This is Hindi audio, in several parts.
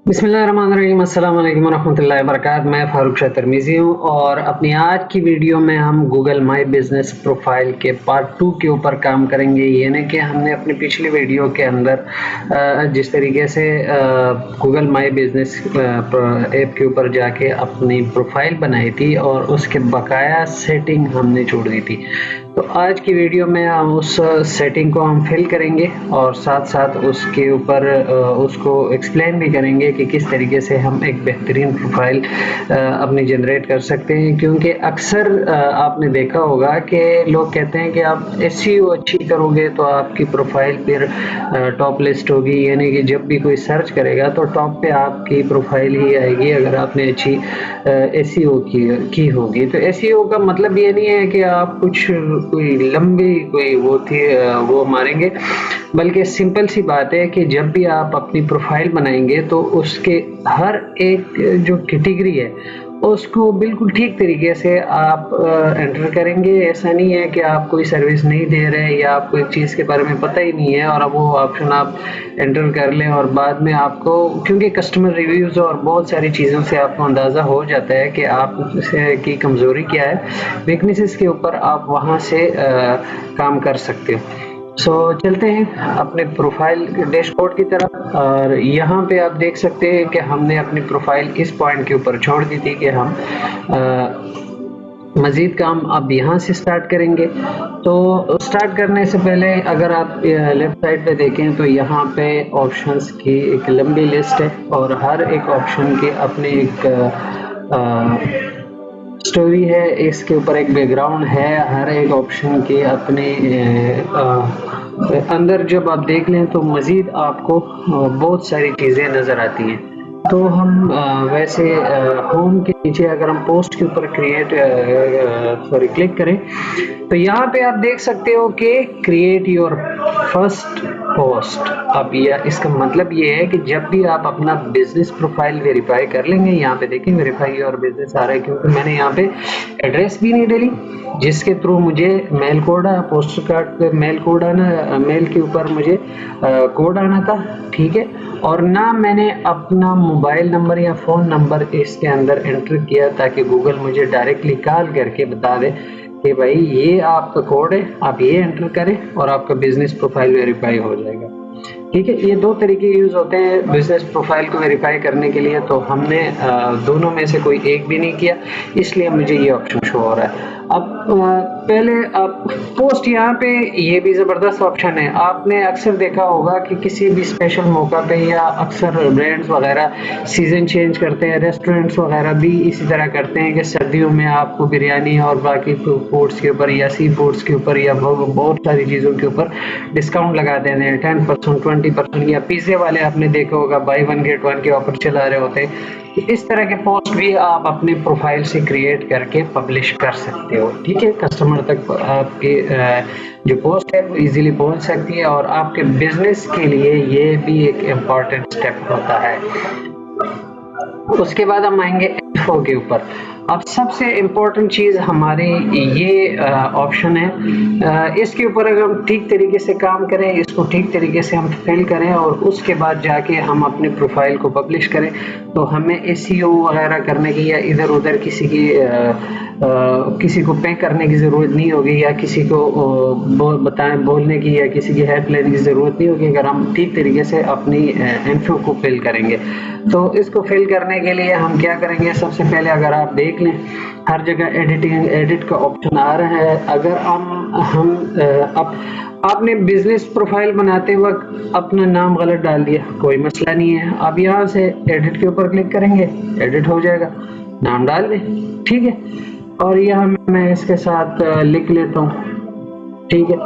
बिस्मिल्लाहिर्रहमानिर्रहीम, अस्सलाम वालेकुम रहमतुल्लाहि व बरकातहू। मैं फारूक शाह तरमीज़ी हूँ और अपनी आज की वीडियो में हम गूगल माई बिज़नेस प्रोफाइल के पार्ट 2 के ऊपर काम करेंगे। यानी कि हमने अपनी पिछली वीडियो के अंदर जिस तरीके से गूगल माई बिज़नेस ऐप के ऊपर जाके अपनी प्रोफाइल बनाई थी और उसके बकाया सेटिंग हमने छोड़ दी थी, तो आज की वीडियो में हम उस सेटिंग को हम फिल करेंगे और साथ साथ उसके ऊपर उसको एक्सप्लेन भी करेंगे कि किस तरीके से हम एक बेहतरीन प्रोफाइल अपनी जनरेट कर सकते हैं। क्योंकि अक्सर आपने देखा होगा कि लोग कहते हैं कि आप एसईओ अच्छी करोगे तो आपकी प्रोफाइल फिर टॉप लिस्ट होगी, यानी कि जब भी कोई सर्च करेगा तो टॉप पे आपकी प्रोफाइल ही आएगी अगर आपने अच्छी एसईओ की होगी। तो एसईओ का मतलब ये नहीं है कि आप कुछ कोई लंबी कोई वो मारेंगे, बल्कि सिंपल सी बात है कि जब भी आप अपनी प्रोफाइल बनाएंगे तो उसके हर एक जो कैटेगरी है उसको बिल्कुल ठीक तरीके से आप एंटर करेंगे। ऐसा नहीं है कि आप कोई सर्विस नहीं दे रहे या आपको एक चीज़ के बारे में पता ही नहीं है और अब वो ऑप्शन आप एंटर कर लें और बाद में आपको, क्योंकि कस्टमर रिव्यूज़ और बहुत सारी चीज़ों से आपको अंदाज़ा हो जाता है कि आप की कमज़ोरी क्या है, वीकनेसेस के ऊपर आप वहाँ से काम कर सकते हो। चलते हैं अपने प्रोफाइल डैशबोर्ड की तरफ और यहाँ पे आप देख सकते हैं कि हमने अपनी प्रोफाइल इस पॉइंट के ऊपर छोड़ दी थी कि हम मज़ीद काम अब यहाँ से स्टार्ट करेंगे। तो स्टार्ट करने से पहले अगर आप लेफ्ट साइड पे देखें तो यहाँ पे ऑप्शंस की एक लंबी लिस्ट है और हर एक ऑप्शन की अपनी एक स्टोरी है, इसके ऊपर एक बैकग्राउंड है, हर एक ऑप्शन के अपने अंदर जब आप देख लें तो मज़ीद आपको बहुत सारी चीज़ें नज़र आती हैं। तो हम वैसे होम के नीचे अगर हम पोस्ट के ऊपर क्लिक करें तो यहाँ पे आप देख सकते हो कि क्रिएट योर फर्स्ट पोस्ट। अब यह इसका मतलब ये है कि जब भी आप अपना बिजनेस प्रोफाइल वेरीफाई कर लेंगे, यहाँ पे देखें वेरीफाई योर बिजनेस आ रहा है क्योंकि मैंने यहाँ पे एड्रेस भी नहीं डाली जिसके थ्रू मुझे मेल कोड पोस्ट कार्ड पे मेल कोड आना, मेल के ऊपर मुझे कोड आना था, ठीक है। और ना मैंने अपना मोबाइल नंबर या फ़ोन नंबर इसके अंदर एंटर किया ताकि गूगल मुझे डायरेक्टली कॉल करके बता दे कि भाई ये आपका कोड है, आप ये एंटर करें और आपका बिजनेस प्रोफाइल वेरीफाई हो जाएगा, ठीक है। ये दो तरीके यूज होते हैं बिजनेस प्रोफाइल को वेरीफाई करने के लिए, तो हमने दोनों में से कोई एक भी नहीं किया, इसलिए मुझे ये ऑप्शन शो हो रहा है। अब पहले आप पोस्ट, यहाँ पे ये भी ज़बरदस्त ऑप्शन है। आपने अक्सर देखा होगा कि किसी भी स्पेशल मौका पे या अक्सर ब्रांड्स वगैरह सीज़न चेंज करते हैं, रेस्टोरेंट्स वगैरह भी इसी तरह करते हैं कि सर्दियों में आपको बिरयानी और बाकी फूड्स के ऊपर या सी फूड्स के ऊपर या बहुत सारी चीज़ों के ऊपर डिस्काउंट लगा देते हैं, 10%, 20%। या पिज़्ज़े वाले आपने देखा होगा बाई वन गेट वन के ऑफर चला रहे होते हैं। इस तरह के पोस्ट भी आप अपने प्रोफाइल से क्रिएट करके पब्लिश कर सकते हो, ठीक है। कस्टमर तक आपके जो पोस्ट है वो इजीली पहुंच सकती है और आपके बिजनेस के लिए ये भी एक इम्पॉर्टेंट स्टेप होता है। उसके बाद हम आएंगे इन्फो के ऊपर। अब सबसे इम्पोर्टेंट चीज़ हमारी ये ऑप्शन है, इसके ऊपर अगर हम ठीक तरीके से काम करें, इसको ठीक तरीके से हम फिल करें और उसके बाद जाके हम अपने प्रोफाइल को पब्लिश करें, तो हमें एसईओ वगैरह करने की या इधर उधर किसी को पे करने की ज़रूरत नहीं होगी या किसी को बोलने की या किसी की हेल्प लेने की ज़रूरत नहीं होगी अगर हम ठीक तरीके से अपनी इन्फो को फिल करेंगे। तो इसको फिल करने के लिए हम क्या करेंगे, सबसे पहले अगर आप देख लें हर जगह एडिट का ऑप्शन आ रहा है। अगर आपने बिजनेस प्रोफाइल बनाते वक्त अपना नाम गलत डाल दिया, कोई मसला नहीं है, अब यहाँ से एडिट के ऊपर क्लिक करेंगे, एडिट हो जाएगा, नाम डाल दें, ठीक है। और यहाँ मैं इसके साथ लिख लेता हूँ, ठीक है,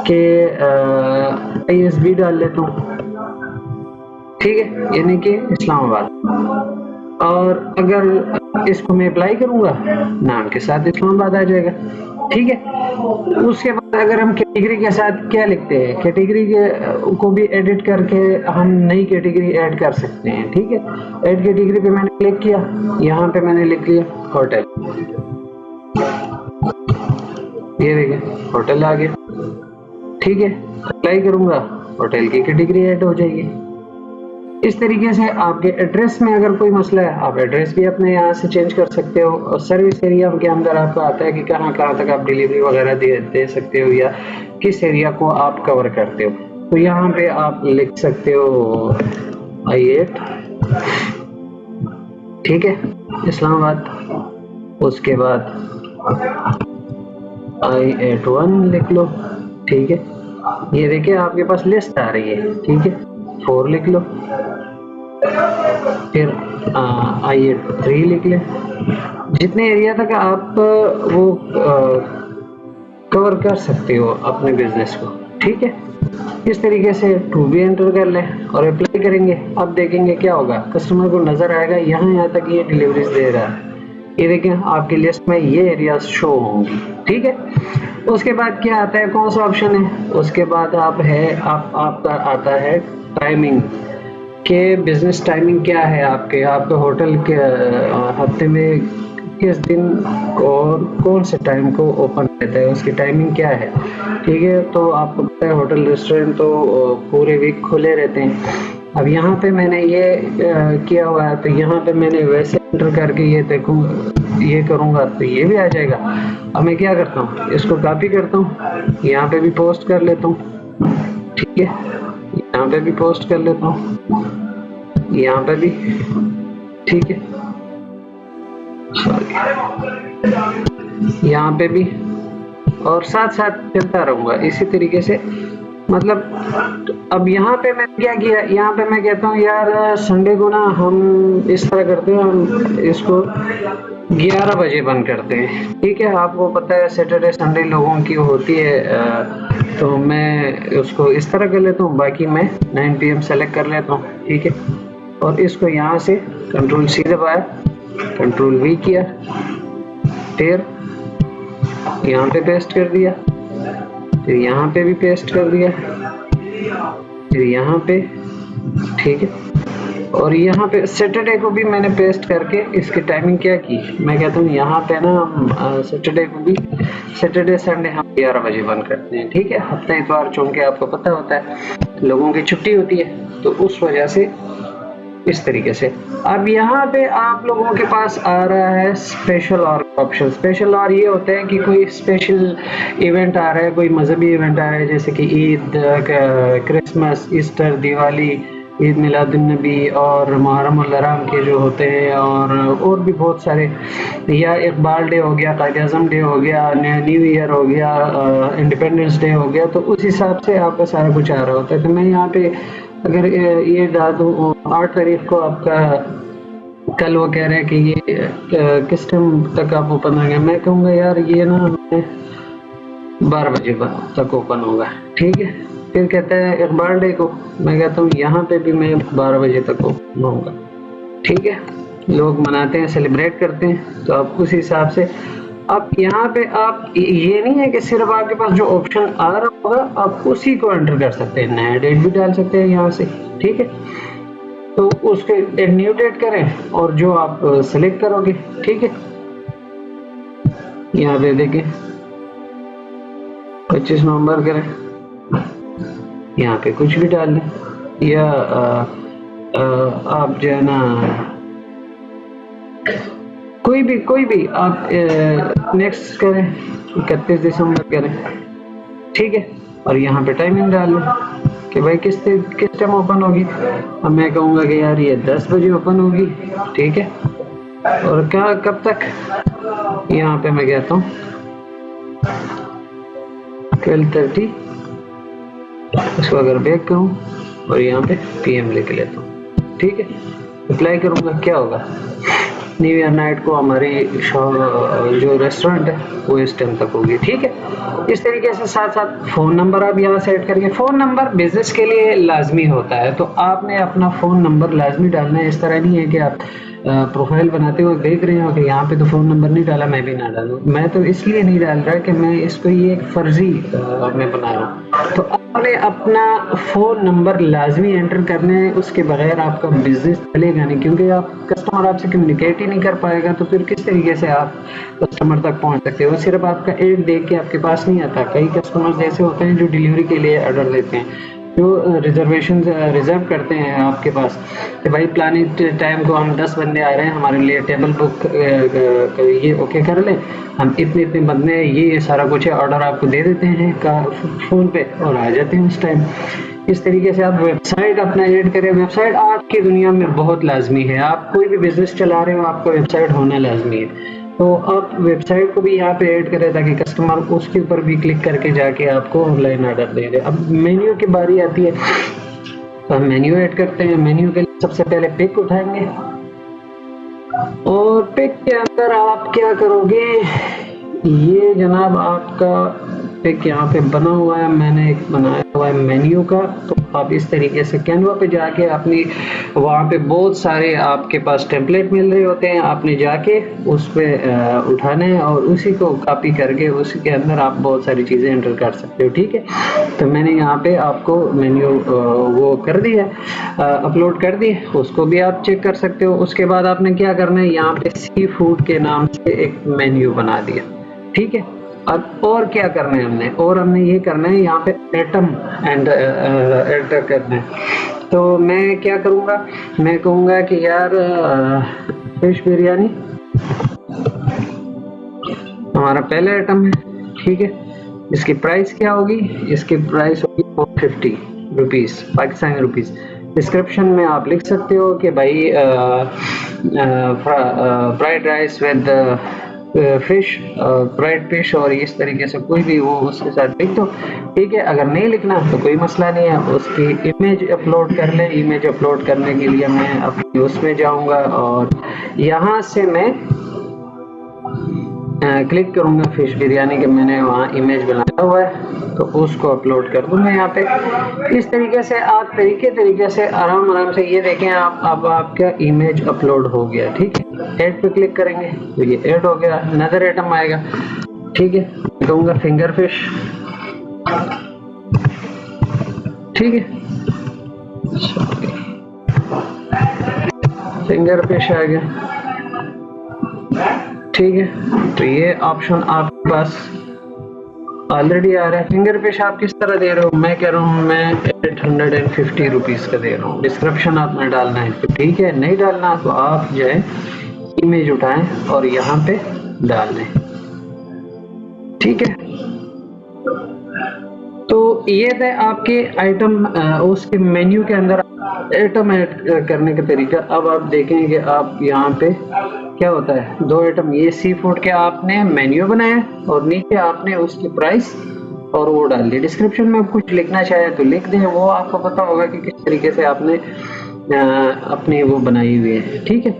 कि ISB डाल लेता हूँ, ठीक है, यानी कि इस्लामाबाद। और अगर इसको मैं अप्लाई करूंगा, नाम के साथ इस्लामाबाद आ जाएगा, ठीक है। उसके बाद अगर हम कैटेगरी के साथ क्या लिखते हैं, कैटेगरी को भी एडिट करके हम नई कैटेगरी ऐड कर सकते हैं, ठीक है। ऐड कैटेगरी पे मैंने क्लिक किया, यहाँ पे मैंने लिख लिया होटल, ये देखिए होटल आ गया, ठीक है। अप्लाई करूंगा, होटल की कैटेगरी ऐड हो जाएगी। इस तरीके से आपके एड्रेस में अगर कोई मसला है, आप एड्रेस भी अपने यहाँ से चेंज कर सकते हो, और सर्विस एरिया के अंदर आपको आता है कि कहाँ कहाँ तक आप डिलीवरी वगैरह दे सकते हो या किस एरिया को आप कवर करते हो। तो यहाँ पे आप लिख सकते हो I8, ठीक है, इस्लामाबाद। उसके बाद I81 लिख लो, ठीक है। ये देखिए आपके पास लिस्ट आ रही है, ठीक है। 4 लिख लो, फिर I83 लिख ले। जितने एरिया तक आप वो कवर कर सकते हो अपने बिजनेस को, ठीक है। इस तरीके से टू भी एंटर कर लें और अप्लाई करेंगे। अब देखेंगे क्या होगा, कस्टमर को नजर आएगा यहाँ तक ये डिलीवरीज दे रहा है। ये देखें आपकी लिस्ट में ये एरिया शो होंगी, ठीक है। उसके बाद क्या आता है, कौन सा ऑप्शन है, उसके बाद आपका आता है टाइमिंग के, बिजनेस टाइमिंग क्या है आपके होटल के हफ्ते में किस दिन और कौन से टाइम को ओपन रहता है, उसकी टाइमिंग क्या है, ठीक है। तो आपको पता है होटल रेस्टोरेंट तो पूरे वीक खुले रहते हैं। अब यहाँ पे मैंने ये किया हुआ है, तो यहाँ पे मैंने वैसे एंटर करके ये देखूँ, ये करूँगा तो ये भी आ जाएगा। अब मैं क्या करता हूँ, इसको कॉपी करता हूँ, यहाँ पे भी पोस्ट कर लेता हूँ, ठीक है। यहाँ पे भी पोस्ट कर लेता हूँ, यहाँ पे भी, ठीक है, यहाँ पे भी, और साथ साथ चलता रहूंगा इसी तरीके से। मतलब अब यहाँ पे मैं क्या किया, यहाँ पे मैं कहता हूँ यार संडे को ना हम इस तरह करते हैं, हम इसको 11 बजे बंद करते हैं, ठीक है। आपको पता है सैटरडे संडे लोगों की होती है, तो मैं उसको इस तरह कर लेता हूँ, बाकी मैं 9 PM सेलेक्ट कर लेता हूँ, ठीक है। और इसको यहाँ से कंट्रोल C दबाया, कंट्रोल V किया, फिर यहाँ पे पेस्ट कर दिया, फिर यहाँ पे भी पेस्ट कर दिया, फिर यहाँ पे, ठीक है। और यहाँ पे सैटरडे को भी मैंने पेस्ट करके इसकी टाइमिंग क्या की, मैं कहता हूँ यहाँ पे ना हम सैटरडे को भी, सैटरडे संडे हम 11 बजे बंद करते हैं, ठीक है। हफ्ता इतवार चूंकि आपको पता होता है लोगों की छुट्टी होती है, तो उस वजह से इस तरीके से। अब यहाँ पे आप लोगों के पास आ रहा है स्पेशल और ऑप्शन। स्पेशल और ये होता है कि कोई स्पेशल इवेंट आ रहा है, कोई मजहबी इवेंट आ रहा है, जैसे कि ईद, क्रिसमस, ईस्टर, दिवाली, ईद मिलादुन्नबी और मुहर्रम उल हराम के जो होते हैं, और भी बहुत सारे, या इकबाल डे हो गया, कायद आज़म डे हो गया, न्यू ईयर हो गया, इंडिपेंडेंस डे हो गया। तो उस हिसाब से आपका सारा कुछ आ रहा होता है। तो मैं यहाँ पे अगर ये डाल दूँ 8 तारीख को आपका, कल वो कह रहे हैं कि ये किस टाइम तक आप ओपन होंगे, मैं कहूँगा यार ये ना 12 बजे तक ओपन होगा, ठीक है। फिर कहता है इकबाल डे को, मैं कहता हूँ यहाँ पे भी मैं 12 बजे तक ओपन होगा, ठीक है। लोग मनाते हैं, सेलिब्रेट करते हैं, तो आप उस हिसाब से। अब यहाँ पे आप ये नहीं है कि सिर्फ आपके पास जो ऑप्शन आ रहा होगा आप उसी को एंटर कर सकते हैं, नया डेट भी डाल सकते हैं यहाँ से, ठीक है। तो उसके एक न्यू डेट करें और जो आप सेलेक्ट करोगे, ठीक है। यहाँ पे देखिए 25 नवंबर करें, यहाँ पे कुछ भी डाल लें, या आप जो है ना कोई भी आप नेक्स्ट करें, 31 दिसंबर करें, ठीक है। और यहाँ पे टाइमिंग डाल लें कि भाई किस टाइम ओपन होगी। अब मैं कहूँगा कि यार ये 10 बजे ओपन होगी, ठीक है। और क्या कब तक, यहाँ पे मैं कहता हूँ 12:30, इसको अगर बैक करूँ और यहाँ पे PM लिख लेता हूँ, ठीक है। अप्लाई करूँगा, क्या होगा, न्यू ईयर नाइट को हमारी जो रेस्टोरेंट है वो इस टाइम तक होगी, ठीक है। इस तरीके से साथ साथ फ़ोन नंबर आप यहाँ सेट करेंगे। फ़ोन नंबर बिजनेस के लिए लाजमी होता है, तो आपने अपना फ़ोन नंबर लाजमी डालना है। इस तरह नहीं है कि आप प्रोफाइल बनाते हुए देख रहे हो कि यहाँ पे तो फ़ोन नंबर नहीं डाला, मैं भी ना डालूँ। मैं तो इसलिए नहीं डाल रहा कि मैं इसको ये एक फ़र्जी मैं बना रहा हूँ। तो आपने अपना फ़ोन नंबर लाजमी एंटर करना है, उसके बगैर आपका बिजनेस चलेगा नहीं, क्योंकि आप कस्टमर आपसे कम्युनिकेट ही नहीं कर पाएगा, तो फिर किस तरीके से आप कस्टमर तक पहुंच सकते हो। सिर्फ आपका एड देख के आपके पास नहीं आता। कई कस्टमर्स ऐसे होते हैं जो डिलीवरी के लिए ऑर्डर देते हैं, जो रिजर्वेशन रिजर्व करते हैं आपके पास कि भाई प्लानिंग टाइम को हम 10 बंदे आ रहे हैं, हमारे लिए टेबल बुक ये ओके कर लें, हम इतने इतने बंदे हैं, ये सारा कुछ है, ऑर्डर आपको दे देते हैं का फ़ोन पे और आ जाते हैं उस टाइम। इस तरीके से आप वेबसाइट अपना ऐड करें। वेबसाइट आज की दुनिया में बहुत लाजमी है। आप कोई भी बिजनेस चला रहे हो, आपको वेबसाइट होना लाजमी है। तो आप वेबसाइट को भी यहाँ पे ऐड करें ताकि कस्टमर उसके ऊपर भी क्लिक करके जाके आपको ऑनलाइन ऑर्डर दे दे। अब मेन्यू की बारी आती है, तो हम मेन्यू ऐड करते हैं। मेन्यू के लिए सबसे पहले पिक उठाएंगे और पिक के अंदर आप क्या करोगे, ये जनाब आपका पिक यहाँ पे बना हुआ है, मैंने एक बनाया हुआ है मेन्यू का। तो आप इस तरीके से कैनवा पे जाके अपनी, वहाँ पे बहुत सारे आपके पास टेम्पलेट मिल रहे होते हैं, आपने जाके उस पे उठाने हैं और उसी को कॉपी करके उसी के अंदर आप बहुत सारी चीज़ें एंटर कर सकते हो। ठीक है, तो मैंने यहाँ पे आपको मेन्यू वो कर दिया, अपलोड कर दी, उसको भी आप चेक कर सकते हो। उसके बाद आपने क्या करना है, यहाँ पे सी फूड के नाम से एक मेन्यू बना दिया। ठीक है, अब और क्या करना है हमने, और हमने ये करना है यहाँ पे आइटम एंटर करना है। तो मैं क्या करूँगा, मैं कहूँगा कि यार फिश बिरयानी हमारा पहला आइटम है। ठीक है, इसकी प्राइस क्या होगी, इसकी प्राइस होगी 450 रुपीज़, पाकिस्तानी रुपीज़। डिस्क्रिप्शन में आप लिख सकते हो कि भाई fried rice with fish, fried fish, और इस तरीके से कोई भी वो उसके साथ लिख दो। ठीक है, अगर नहीं लिखना तो कोई मसला नहीं है, उसकी इमेज अपलोड कर लें। इमेज अपलोड करने के लिए मैं अपनी उसमें जाऊंगा और यहाँ से मैं क्लिक करूंगा फिश बिरयानी के, मैंने वहाँ इमेज बनाया हुआ है तो उसको अपलोड कर दूंगा यहाँ पे। इस तरीके से आप तरीके से आराम से ये देखें आप, अब आपका इमेज अपलोड हो गया। ठीक है, ऐड पे क्लिक करेंगे तो ये ऐड हो गया, अनदर आइटम आएगा। ठीक है, कहूँगा फिंगर फिश। ठीक है, फिंगर फिश आ गया। ठीक है, तो ये ऑप्शन आपके पास ऑलरेडी आ रहा है। फिंगर फिश आप किस तरह दे रहे हो, मैं कह रहा हूँ मैं 850 रुपीज़ का दे रहा हूँ। डिस्क्रिप्शन आपने डालना है तो ठीक है, नहीं डालना तो आप जो है इमेज उठाएं और यहाँ पे डाल दें। ठीक है, तो ये थे आपके आइटम, उसके मेन्यू के अंदर आइटम ऐड करने का तरीका। अब आप देखेंगे आप यहाँ पे क्या होता है, दो आइटम, ये सी फूड के आपने मेन्यू बनाया और नीचे आपने उसकी प्राइस और वो डाल दी। डिस्क्रिप्शन में आप कुछ लिखना चाहे तो लिख दें, वो आपको पता होगा कि किस तरीके से आपने अपनी वो बनाई हुई है। ठीक है,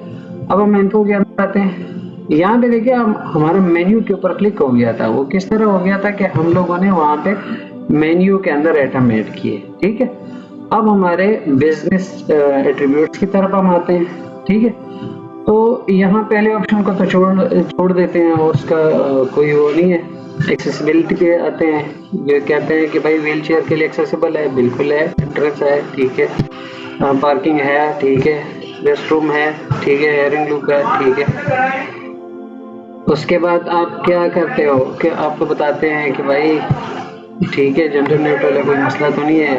अब हम इनको के अंदर आते हैं। यहाँ पे देखिए हमारा मेन्यू के ऊपर क्लिक हो गया था, वो किस तरह हो गया था कि हम लोगों ने वहाँ पे मेन्यू के अंदर आइटम ऐड किए। ठीक है, अब हमारे बिजनेस एट्रीब्यूट्स की तरफ हम आते हैं। ठीक है, तो यहाँ पहले ऑप्शन को तो छोड़ देते हैं, उसका कोई वो नहीं है। एक्सेसिबिलिटी पे आते हैं, ये कहते हैं कि भाई व्हील चेयर के लिए एक्सेसिबल है, बिल्कुल है। एंट्रेंस है, ठीक है। पार्किंग है, ठीक है। रेस्ट रूम है, ठीक है। हेयरिंग लूप है, ठीक है। उसके बाद आप क्या करते हो कि आपको बताते हैं कि भाई ठीक है, जेंडर न्यूट्रल है, कोई मसला तो नहीं है,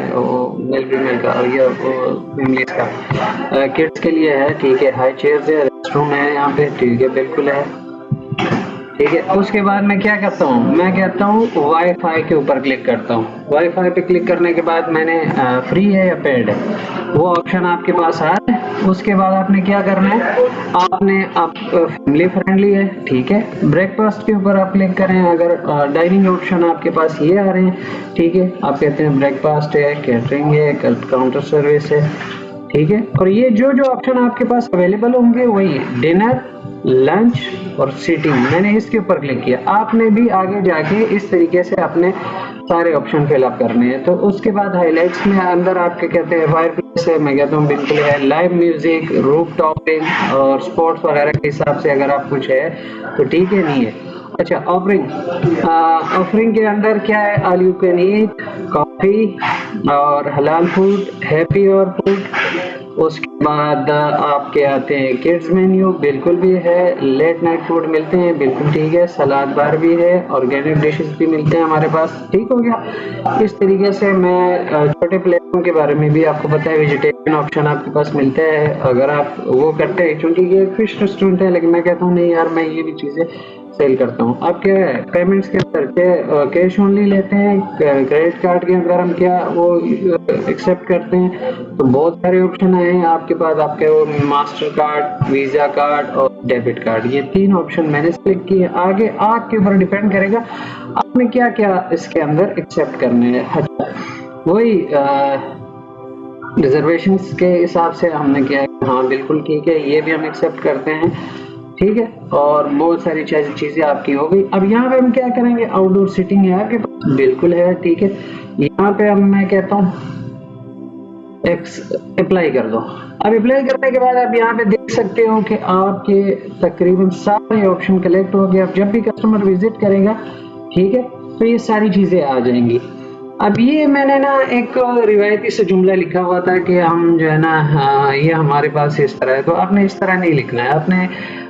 मेल फीमेल का या इंग्लिश का। किड्स के लिए है, ठीक है। हाई चेयर्स है, रेस्ट रूम है यहाँ पे, ठीक है, बिल्कुल है। ठीक है, उसके बाद मैं क्या करता हूँ, मैं कहता हूँ वाईफाई के ऊपर क्लिक करता हूँ। वाईफाई पे क्लिक करने के बाद मैंने फ्री है या पेड है वो ऑप्शन आपके पास आ रहा है। उसके बाद आपने क्या करना है, आपने आप फैमिली फ्रेंडली है, ठीक है। ब्रेकफास्ट के ऊपर आप क्लिक करें, अगर डाइनिंग ऑप्शन आपके पास ये आ रहे हैं, ठीक है। आप कहते हैं ब्रेकफास्ट है, कैटरिंग है, काउंटर सर्विस है, ठीक है। और ये जो ऑप्शन आपके पास अवेलेबल होंगे वही डिनर, लंच और सीटिंग, मैंने इसके ऊपर क्लिक किया। आपने भी आगे जाके इस तरीके से अपने सारे ऑप्शन फिलअप करने हैं। तो उसके बाद हाइलाइट्स में अंदर आपके कहते हैं फायर प्लेस है, मैं कहता हूँ बिल्कुल है। लाइव म्यूजिक, रूफ टॉपिंग और स्पोर्ट्स वगैरह के हिसाब से अगर आप कुछ है तो ठीक है, नहीं है। अच्छा, ऑफरिंग के अंदर क्या है, all you can eat, coffee और हलाल फूड, हैप्पी और फूड। उसके बाद आपके आते हैं किड्स मेन्यू, बिल्कुल भी है। लेट नाइट फूड मिलते हैं, बिल्कुल ठीक है। सलाद बार भी है, ऑर्गेनिक डिशेस भी मिलते हैं हमारे पास, ठीक हो गया। इस तरीके से मैं छोटे प्लेटों के बारे में भी आपको बताया। वेजिटेरियन ऑप्शन आपके पास मिलता है अगर आप वो करते हैं, क्योंकि ये फिश रेस्टोरेंट है, लेकिन मैं कहता हूँ नहीं यार, मैं ये भी चीजें सेल करता हूँ। अब क्या है, पेमेंट्स के अंदर कैश ओनली लेते हैं, क्रेडिट कार्ड के अंदर हम क्या वो एक्सेप्ट करते हैं। तो बहुत सारे ऑप्शन हैं आपके पास, आपके वो मास्टर कार्ड, वीजा कार्ड और डेबिट कार्ड, ये 3 ऑप्शन मैंने सेलेक्ट किए। आगे आपके ऊपर डिपेंड करेगा आपने क्या क्या इसके अंदर एक्सेप्ट करने हैं। अच्छा, वही रिजर्वेशन के हिसाब से हमने किया है, हाँ बिल्कुल ठीक है, ये भी हम एक्सेप्ट करते हैं, ठीक है। और बहुत सारी चीजें आपकी हो गई। अब यहाँ पे हम क्या करेंगे, आउटडोर सीटिंग है आपके पास, बिल्कुल है, ठीक है। यहाँ पे हम मैं कहता हूँ अप्लाई कर दो। अब अप्लाई करने के बाद आप यहाँ पे देख सकते हो कि आपके तकरीबन सारे ऑप्शन कलेक्ट हो गए। अब जब भी कस्टमर विजिट करेगा, ठीक है, तो ये सारी चीजें आ जाएंगी। अब ये मैंने ना एक रिवायती से जुमला लिखा हुआ था कि हम जो है ना, ये हमारे पास इस तरह है, तो आपने इस तरह नहीं लिखना है। आपने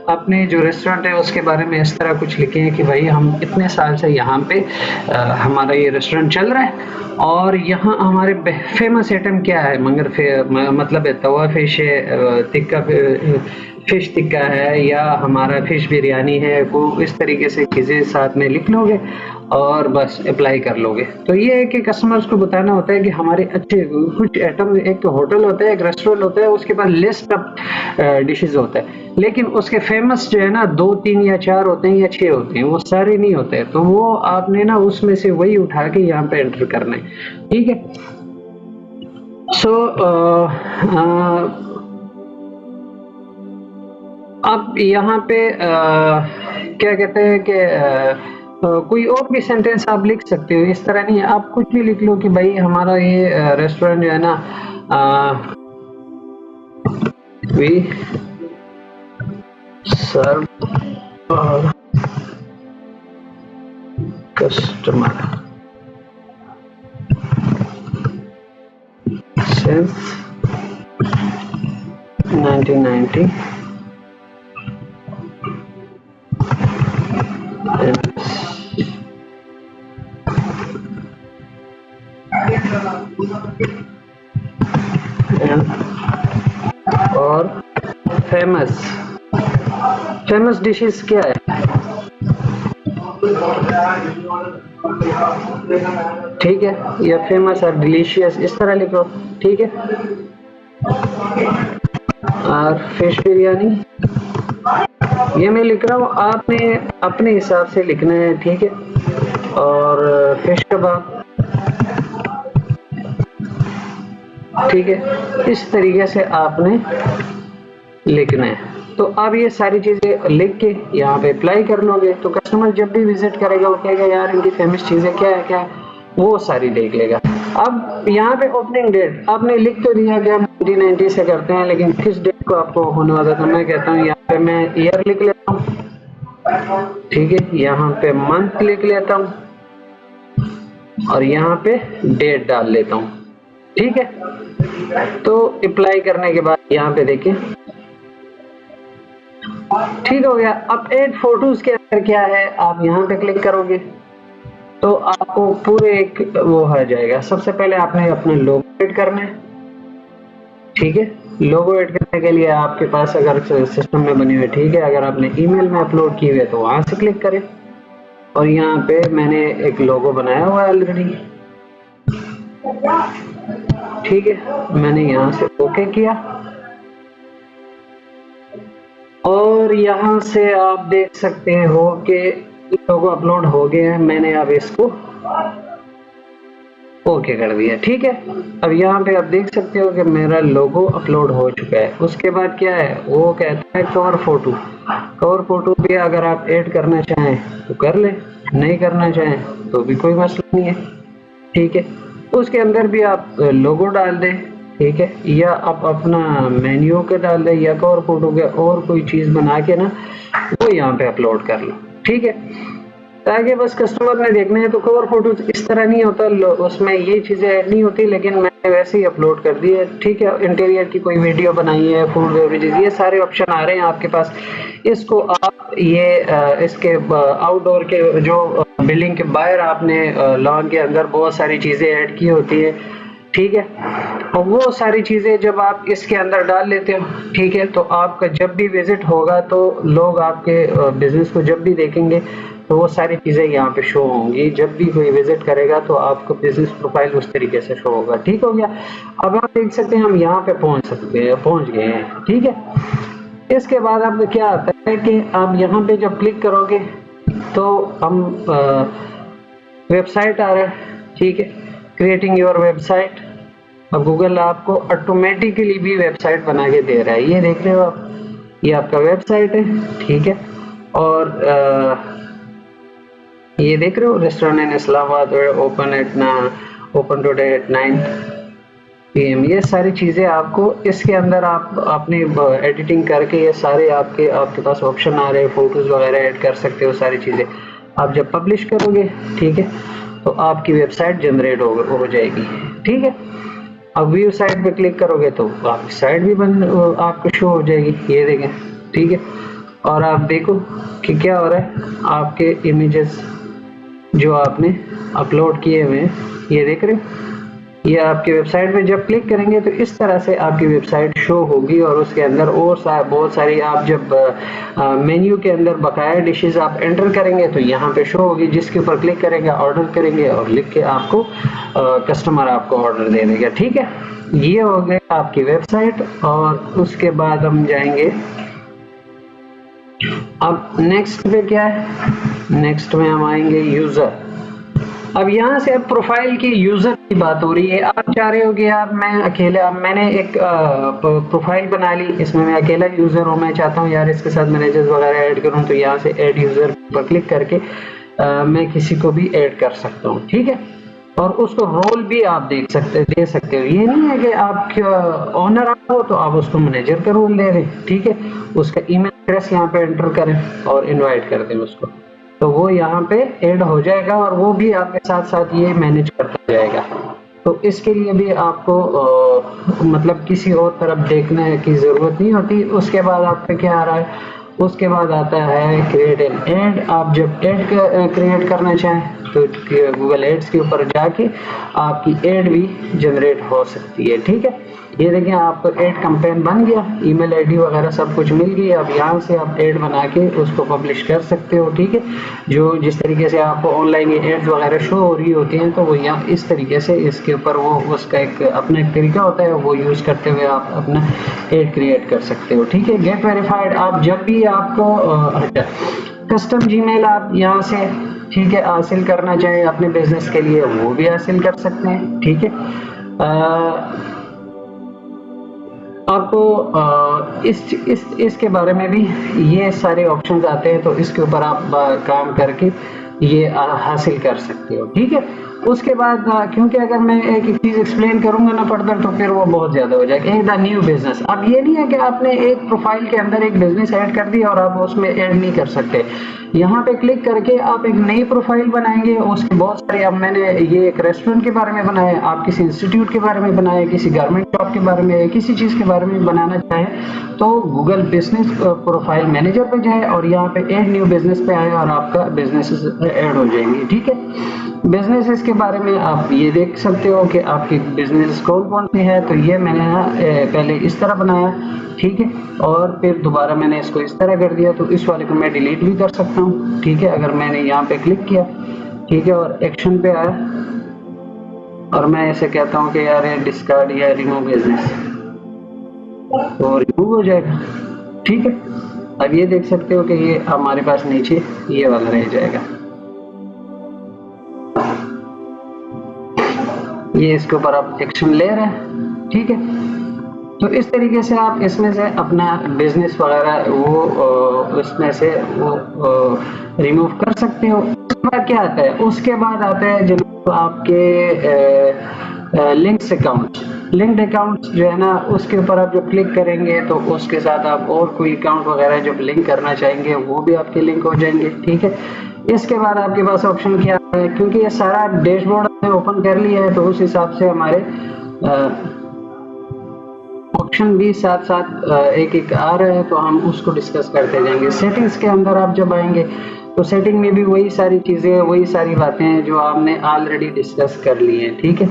अपने जो रेस्टोरेंट है उसके बारे में इस तरह कुछ लिखे हैं कि भाई हम इतने साल से यहाँ पे हमारा ये रेस्टोरेंट चल रहा है और यहाँ हमारे फेमस आइटम क्या है, मतलब है तवा फिश है, टिक्का फिश टिक्का है, या हमारा फिश बिरयानी है, वो इस तरीके से चीजें साथ में लिख लोगे और बस अप्लाई कर लोगे। तो ये है कि कस्टमर्स को बताना होता है कि हमारे अच्छे कुछ आइटम, एक होटल होता है, एक रेस्टोरेंट होता है, उसके पास लिस्ट ऑफ डिशेज होता है, लेकिन उसके फेमस जो है ना 2, 3 या 4 होते हैं या 6 होते हैं, वो सारे नहीं होते हैं। तो वो आपने ना उसमें से वही उठा के यहाँ पे एंटर करना है, ठीक है। सो अब यहाँ पे क्या कहते हैं कि कोई और भी सेंटेंस आप लिख सकते हो, इस तरह नहीं है, आप कुछ भी लिख लो कि भाई हमारा ये रेस्टोरेंट जो है ना, वी सर्व कस्टमर सिंस 1990 और फेमस डिशेस क्या है, ठीक है, या फेमस और डिलीशियस इस तरह लिखो, ठीक है। और फिश बिरयानी ये मैं लिख रहा हूँ, आपने अपने हिसाब से लिखना है, ठीक है। और फिश कबाब, ठीक है, इस तरीके से आपने लिखना है। तो अब ये सारी चीजें लिख के यहाँ पे अप्लाई कर लोगे, तो कस्टमर जब भी विजिट करेगा वो कहेगा यार इनकी फेमस चीजें क्या है, क्या है, वो सारी देख लेगा। अब यहाँ पे ओपनिंग डेट आपने लिख तो दिया कि हम 1990 से करते हैं, लेकिन किस डेट को आपको होने वाला था, मैं कहता हूँ यहाँ पे मैं ईयर लिख लेता हूँ, ठीक है, यहाँ पे मंथ लिख लेता हूँ और यहाँ पे डेट डाल लेता हूँ, ठीक है। तो अप्लाई करने के बाद यहाँ पे देखिए ठीक हो गया। अब ऐड फोटोज के अंदर क्या है, आप यहाँ पे क्लिक करोगे तो आपको पूरे एक वो आ जाएगा। सबसे पहले आपने अपना लोगो ऐड करना है, ठीक है। लोगो ऐड करने के लिए आपके पास अगर सिस्टम में बनी हुई, ठीक है, अगर आपने ईमेल में अपलोड की हुई है तो वहां से क्लिक करें। और यहाँ पे मैंने एक लोगो बनाया हुआ है ऑलरेडी, ठीक है, मैंने यहाँ से ओके किया और यहाँ से आप देख सकते हो कि लोगो अपलोड हो गया है। मैंने अब इसको ओके कर दिया, ठीक है। अब यहाँ पे आप देख सकते हो कि मेरा लोगो अपलोड हो चुका है। उसके बाद क्या है, वो कहता है कवर फोटो। कवर फोटो भी अगर आप ऐड करना चाहें तो कर ले, नहीं करना चाहें तो भी कोई मसला नहीं है, ठीक है। उसके अंदर भी आप लोगो डाल दें, ठीक है, या आप अपना मेन्यू के डाल दें या कवर फोटो के और कोई चीज बना के ना वो यहाँ पे अपलोड कर लो, ठीक है। ताकि बस कस्टमर ने देखना है। तो कवर फोटो इस तरह नहीं होता, उसमें ये चीजें ऐड नहीं होती, लेकिन मैंने वैसे ही अपलोड कर दी है। ठीक है, इंटीरियर की कोई वीडियो बनाई है, फूड बेवरेजेस, ये सारे ऑप्शन आ रहे हैं आपके पास। इसको आप ये इसके आउटडोर के जो बिल्डिंग के बाहर आपने लॉन के अंदर बहुत सारी चीजें ऐड की होती है। ठीक है, और वो सारी चीजें जब आप इसके अंदर डाल लेते हो, ठीक है, तो आपका जब भी विजिट होगा तो लोग आपके बिजनेस को जब भी देखेंगे तो वो सारी चीजें यहाँ पे शो होंगी। जब भी कोई विजिट करेगा तो आपको बिजनेस प्रोफाइल उस तरीके से शो होगा। ठीक हो गया। अब आप देख सकते हैं हम यहाँ पे पहुंच गए हैं। ठीक है, इसके बाद आपको क्या आता है कि आप यहाँ पे जब क्लिक करोगे तो हम वेबसाइट आ रहा है। ठीक है, क्रिएटिंग योर वेबसाइट। अब गूगल आपको ऑटोमेटिकली भी वेबसाइट बना के दे रहा है। ये देख रहे हो आप, ये आपका वेबसाइट है। ठीक है, और ये देख रहे हो, restaurant in Islamabad open today at 9 PM। ये सारी चीजें आपको इसके अंदर आप अपनी एडिटिंग करके ये सारे आपके पास ऑप्शन आ रहे हैं, फोटोज वगैरह ऐड कर सकते हो, सारी चीजें। आप जब पब्लिश करोगे, ठीक है, तो आपकी वेबसाइट जनरेट हो जाएगी। ठीक है, अब व्यू साइट पे क्लिक करोगे तो आपकी साइट भी आपको शो हो जाएगी। ये देखें। ठीक है, और आप देखो कि क्या हो रहा है, आपके इमेजेस जो आपने अपलोड किए हुए हैं, ये देख रहे हो, ये आपकी वेबसाइट पे जब क्लिक करेंगे तो इस तरह से आपकी वेबसाइट शो होगी। और उसके अंदर और बहुत सारी, आप जब मेन्यू के अंदर बकाया डिशेस आप एंटर करेंगे तो यहाँ पे शो होगी, जिसके ऊपर क्लिक करेंगे, ऑर्डर करेंगे और लिख के आपको कस्टमर आपको ऑर्डर दे देगा। ठीक है, ये हो गया आपकी वेबसाइट। और उसके बाद हम जाएंगे, अब नेक्स्ट पे क्या है, नेक्स्ट में हम आएंगे यूजर। अब यहाँ से अब प्रोफाइल की यूजर की बात हो रही है। आप चाह रहे हो कि यार मैं अकेला, मैंने एक प्रोफाइल बना ली, इसमें मैं अकेला यूजर हूँ, मैं चाहता हूँ यार इसके साथ मैनेजर्स वगैरह ऐड करूँ, तो यहाँ से ऐड यूजर पर क्लिक करके मैं किसी को भी ऐड कर सकता हूँ। ठीक है, और उसको रोल भी आप दे सकते हो। ये नहीं है कि आप ओनर हो तो आप उसको मैनेजर का रोल दे रहे। ठीक है, उसका ईमेल एड्रेस यहाँ पे एंटर करें और इनवाइट कर दें उसको, तो वो यहाँ पे ऐड हो जाएगा और वो भी आपके साथ साथ ये मैनेज करता जाएगा। तो इसके लिए भी आपको मतलब किसी और तरफ देखने की जरूरत नहीं होती। उसके बाद आप पे क्या आ रहा है, उसके बाद आता है क्रिएट एन एड। आप जब एड क्रिएट करना चाहें तो गूगल एड्स के ऊपर जाके आपकी एड भी जनरेट हो सकती है। ठीक है, ये देखिए आपको एड कैंपेन बन गया, ईमेल आईडी वगैरह सब कुछ मिल गई। अब यहाँ से आप एड बना के उसको पब्लिश कर सकते हो। ठीक है, जो जिस तरीके से आपको ऑनलाइन ये एड्स वगैरह शो हो रही होती हैं, तो वो यहाँ इस तरीके से इसके ऊपर वो उसका एक अपना एक तरीका होता है, वो यूज करते हुए आप अपना एड क्रिएट कर सकते हो। ठीक है, गेट वेरीफाइड। आप जब भी आपको कस्टम जीमेल आप यहाँ से, ठीक है, हासिल करना चाहे अपने बिजनेस के लिए, वो भी हासिल कर सकते हैं। ठीक है, आपको इसके बारे में भी ये सारे ऑप्शंस आते हैं, तो इसके ऊपर आप काम करके ये हासिल कर सकते हो। ठीक है, उसके बाद क्योंकि अगर मैं एक चीज एक्सप्लेन करूंगा ना फर्दर तो फिर वो बहुत ज्यादा हो जाएगा। एक द न्यू बिजनेस। अब ये नहीं है कि आपने एक प्रोफाइल के अंदर एक बिजनेस ऐड कर दिया और आप उसमें ऐड नहीं कर सकते। यहाँ पे क्लिक करके आप एक नई प्रोफाइल बनाएंगे, उसके बहुत सारे, अब मैंने ये एक रेस्टोरेंट के बारे में बनाया, आप किसी इंस्टीट्यूट के बारे में बनाए, किसी गारमेंट शॉप के बारे में, किसी चीज के बारे में बनाना चाहें तो गूगल बिजनेस प्रोफाइल मैनेजर पे जाए और यहाँ पे ऐड न्यू बिजनेस पे आए और आपका बिजनेस ऐड हो जाएंगे। ठीक है, बिजनेस के बारे में आप ये देख सकते हो कि आपकी बिजनेस कौन सी है। तो ये मैंने पहले इस तरह बनाया, ठीक है, और फिर दोबारा मैंने इसको इस तरह कर दिया, तो इस वाले को मैं डिलीट भी कर सकता हूँ। ठीक है, अगर मैंने यहाँ पे क्लिक किया, ठीक है, और एक्शन पे आया और मैं ऐसे कहता हूँ कि यार डिस्कार्ड या रिमूव बिजनेस, तो रिमूव हो जाएगा। ठीक है, अब ये देख सकते हो कि ये हमारे पास नीचे ये वाला रह जाएगा। ये इसके ऊपर आप एक्शन ले रहे हैं। ठीक है, तो इस तरीके से आप इसमें से अपना बिजनेस वगैरह वो उसमें से वो रिमूव कर सकते हो। उसके बाद क्या आता है, उसके बाद आता है जनाब आपके लिंक्स अकाउंट। लिंक्ड अकाउंट जो है ना, उसके ऊपर आप जब क्लिक करेंगे तो उसके साथ आप और कोई अकाउंट वगैरह जब लिंक करना चाहेंगे वो भी आपके लिंक हो जाएंगे। ठीक है, इसके बाद आपके पास ऑप्शन क्या है, क्योंकि ये सारा डैशबोर्ड हमने ओपन कर लिया है तो उस हिसाब से हमारे ऑप्शन भी साथ साथ एक एक आ रहा है, तो हम उसको डिस्कस करते जाएंगे। सेटिंग्स के अंदर आप जब आएंगे तो सेटिंग में भी वही सारी चीज़ें, वही सारी बातें हैं जो आपने ऑलरेडी डिस्कस कर ली हैं, ठीक है।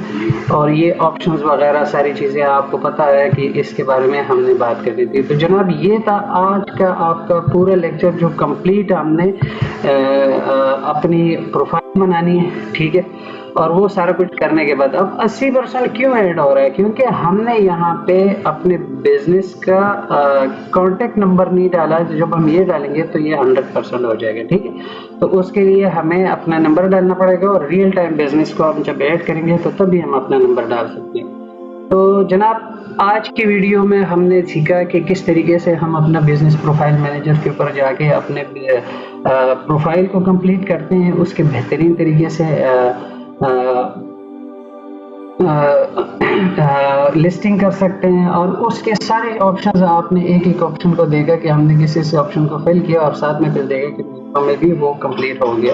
और ये ऑप्शंस वगैरह सारी चीज़ें आपको पता है कि इसके बारे में हमने बात करनी थी। तो जनाब ये था आज का आपका पूरा लेक्चर जो कंप्लीट हमने अपनी प्रोफाइल बनानी है, ठीक है। और वो सारा कुछ करने के बाद अब 80% क्यों ऐड हो रहा है, क्योंकि हमने यहाँ पे अपने बिजनेस का कांटेक्ट नंबर नहीं डाला। जब हम ये डालेंगे तो ये 100% हो जाएगा, ठीक है। तो उसके लिए हमें अपना नंबर डालना पड़ेगा और रियल टाइम बिजनेस को हम जब ऐड करेंगे तो तभी हम अपना नंबर डाल सकते हैं। तो जनाब आज की वीडियो में हमने सीखा कि किस तरीके से हम अपना बिजनेस प्रोफाइल मैनेजर के ऊपर जाके अपने प्रोफाइल को कंप्लीट करते हैं, उसके बेहतरीन तरीके से लिस्टिंग कर सकते हैं। और उसके सारे ऑप्शंस आपने एक एक ऑप्शन को देखा कि हमने किसी से ऑप्शन को फिल किया और साथ में फिर देखा कि में भी वो कंप्लीट हो गया।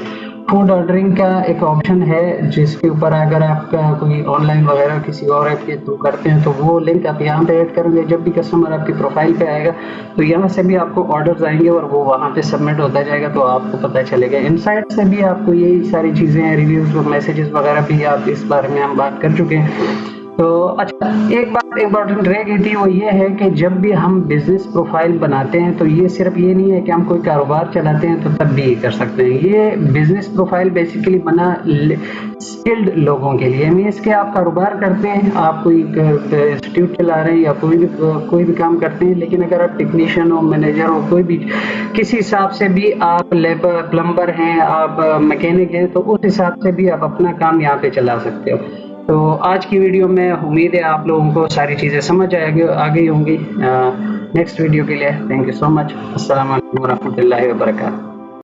फूड ऑर्डरिंग का एक ऑप्शन है जिसके ऊपर अगर आपका कोई ऑनलाइन वगैरह किसी और ऐप के थ्रू करते हैं तो वो लिंक आप यहाँ पे ऐड करेंगे। जब भी कस्टमर आपकी प्रोफाइल पे आएगा तो यहाँ से भी आपको ऑर्डर्स आएंगे और वो वहाँ पे सबमिट होता जाएगा, तो आपको पता चलेगा। इनसाइट से भी आपको यही सारी चीज़ें हैं, रिव्यूज मैसेजेस वगैरह भी आप इस बारे में हम बात कर चुके हैं। तो अच्छा, एक बात इम्पोर्टेंट रह गई थी, वो ये है कि जब भी हम बिजनेस प्रोफाइल बनाते हैं तो ये सिर्फ ये नहीं है कि हम कोई कारोबार चलाते हैं तो तब भी कर सकते हैं। ये बिजनेस प्रोफाइल बेसिकली बना स्किल्ड लोगों के लिए। मीन्स के आप कारोबार करते हैं, आप कोई इंस्टीट्यूट चला रहे हैं या कोई भी काम करते हैं, लेकिन अगर आप टेक्नीशियन हो, मैनेजर हो, कोई भी किसी हिसाब से भी आप लेबर प्लम्बर हैं, आप मैकेनिक हैं, तो उस हिसाब से भी आप अपना काम यहाँ पे चला सकते हो। तो आज की वीडियो में उम्मीद है आप लोगों को सारी चीज़ें समझ आ गई होंगी। नेक्स्ट वीडियो के लिए थैंक यू सो मच। अस्सलाम वालेकुम वरहमतुल्लाहि वबरकातुहू।